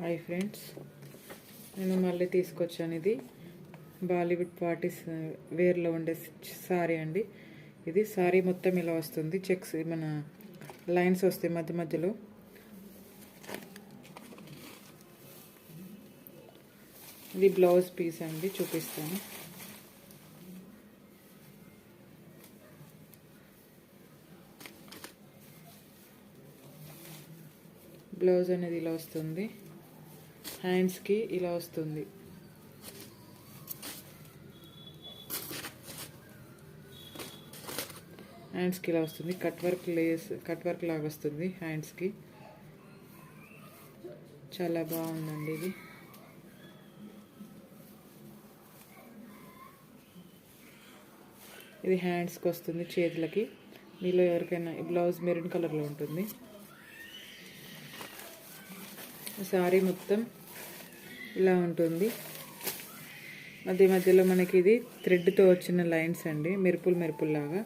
Hi friends, నేను మళ్ళీ తీసుకొచ్చాను. ఇది బాలీవుడ్ పార్టీస్ వేర్లో ఉండే సారీ అండి. ఇది సారీ మొత్తం ఇలా వస్తుంది. చెక్స్ మన లైన్స్ వస్తాయి మధ్య మధ్యలో. ఇది బ్లౌజ్ పీస్ అండి, చూపిస్తాను. బ్లౌజ్ అనేది ఇలా వస్తుంది. హ్యాండ్స్కి ఇలా వస్తుంది. హ్యాండ్స్కి ఇలా వస్తుంది. కట్ వర్క్ లాగా వస్తుంది హ్యాండ్స్కి. చాలా బాగుందండి ఇది. ఇది హ్యాండ్స్కి వస్తుంది, చేతులకి. మీలో ఎవరికైనా ఈ బ్లౌజ్ మెరూన్ కలర్లో ఉంటుంది. సారీ మొత్తం ఇలా ఉంటుంది. మధ్య మధ్యలో మనకి ఇది థ్రెడ్తో వచ్చిన లైన్స్ అండి, మెరుపులు లాగా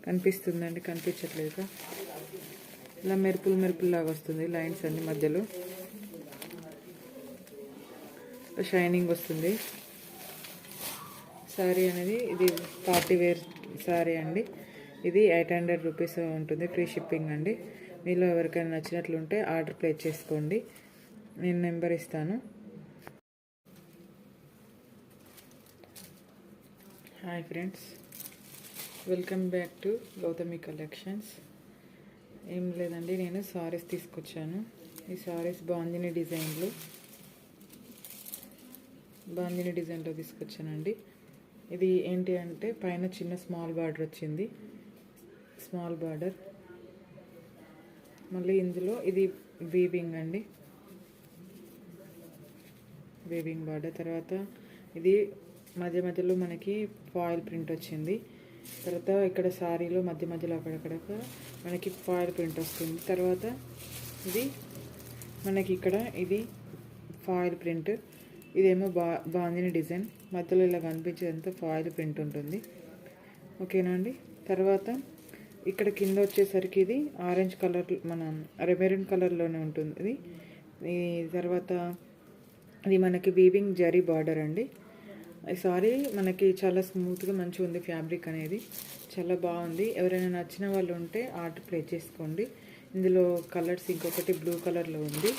కనిపిస్తుందండి. కనిపించట్లేదు. ఇలా మెరుపులు లాగా వస్తుంది లైన్స్ అన్ని మధ్యలో. షైనింగ్ వస్తుంది. సారీ అనేది ఇది పార్టీ వేర్ సారీ అండి. ఇది 800 రూపీస్ ఉంటుంది. ఫ్రీ షిప్పింగ్ అండి. మీలో ఎవరికైనా నచ్చినట్లుంటే ఆర్డర్ ప్లేస్ చేసుకోండి. నేను నెంబర్ ఇస్తాను. Hi friends, welcome back to Gautami collections. ఏం లేదండి, నేను సారీస్ తీసుకొచ్చాను. ఈ సారీస్ బాందిని డిజైన్లో తీసుకొచ్చానండి. ఇది ఏంటి అంటే పైన చిన్న స్మాల్ బార్డర్ వచ్చింది. స్మాల్ బార్డర్, మళ్ళీ ఇందులో ఇది వీవింగ్ అండి, వీవింగ్ బార్డర్. తర్వాత ఇది మధ్య మధ్యలో మనకి ఫాయిల్ ప్రింట్ వచ్చింది. తర్వాత ఇక్కడ సారీలో మధ్య మధ్యలో అక్కడక్కడ మనకి ఫాయిల్ ప్రింట్ వస్తుంది. తర్వాత ఇది మనకి ఇక్కడ ఇది ఫాయిల్ ప్రింట్. ఇదేమో బాందిని డిజైన్. మధ్యలో ఇలా కనిపించేదంతా ఫాయిల్ ప్రింట్ ఉంటుంది. ఓకేనా అండి. తర్వాత ఇక్కడ కింద వచ్చేసరికి ఇది ఆరెంజ్ కలర్, మన మెరూన్ కలర్లోనే ఉంటుంది ఇది. తర్వాత ఇది మనకి వీవింగ్ జరీ బార్డర్ అండి. సారీ మనకి చాలా స్మూత్గా మంచిగా ఉంది. ఫ్యాబ్రిక్ అనేది చాలా బాగుంది. ఎవరైనా నచ్చిన వాళ్ళు ఉంటే ఆర్డర్ ప్లేస్ చేసుకోండి. ఇందులో కలర్స్ ఇంకొకటి బ్లూ కలర్లో ఉంది.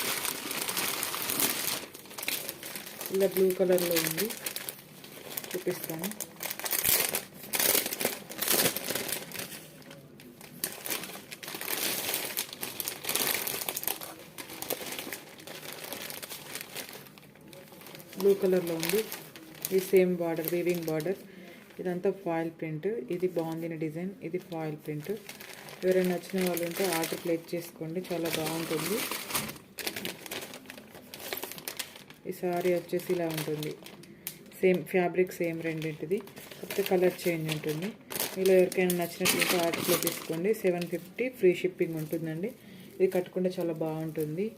ఇలా బ్లూ కలర్లో ఉంది, చూపిస్తాను. బ్లూ కలర్లో ఉంది. ఇది సేమ్ బార్డర్, వీవింగ్ బార్డర్. ఇదంతా ఫాయిల్ ప్రింట్. ఇది బాగుంది డిజైన్. ఇది ఫాయిల్ ప్రింట్. ఎవరైనా నచ్చిన వాళ్ళు ఉంటే ఆర్డర్ ప్లేస్ చేసుకోండి. చాలా బాగుంటుంది. ఈ సారీ వచ్చేసి ఇలా ఉంటుంది. సేమ్ ఫ్యాబ్రిక్ సేమ్ రెండింటిది, కాకపోతే కలర్ చేంజ్ ఉంటుంది. మీలో ఎవరికైనా నచ్చినట్లయితే ఆర్డర్ ప్లేస్ చేసుకోండి. 750 ఫ్రీ షిప్పింగ్ ఉంటుందండి. ఇది కట్టుకుంటే చాలా బాగుంటుంది.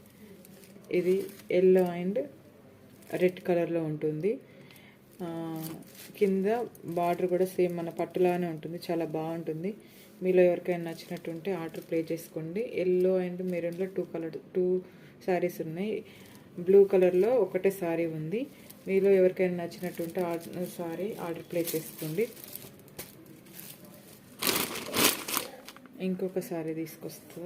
ఇది ఎల్లో అండ్ రెడ్ కలర్లో ఉంటుంది. కింద బార్డర్ కూడా సేమ్ మన పట్టులానే ఉంటుంది. చాలా బాగుంటుంది. మీలో ఎవరికైనా నచ్చినట్టు ఉంటే ఆర్డర్ ప్లేస్ చేసుకోండి. ఎల్లో అండ్ మెరూన్లో 2 శారీస్ ఉన్నాయి. బ్లూ కలర్లో ఒకటే సారీ ఉంది. మీలో ఎవరికైనా నచ్చినట్టు ఉంటే ఆర్డర్ ప్లేస్ చేసుకోండి. ఇంకొక సారీ తీసుకొస్తా.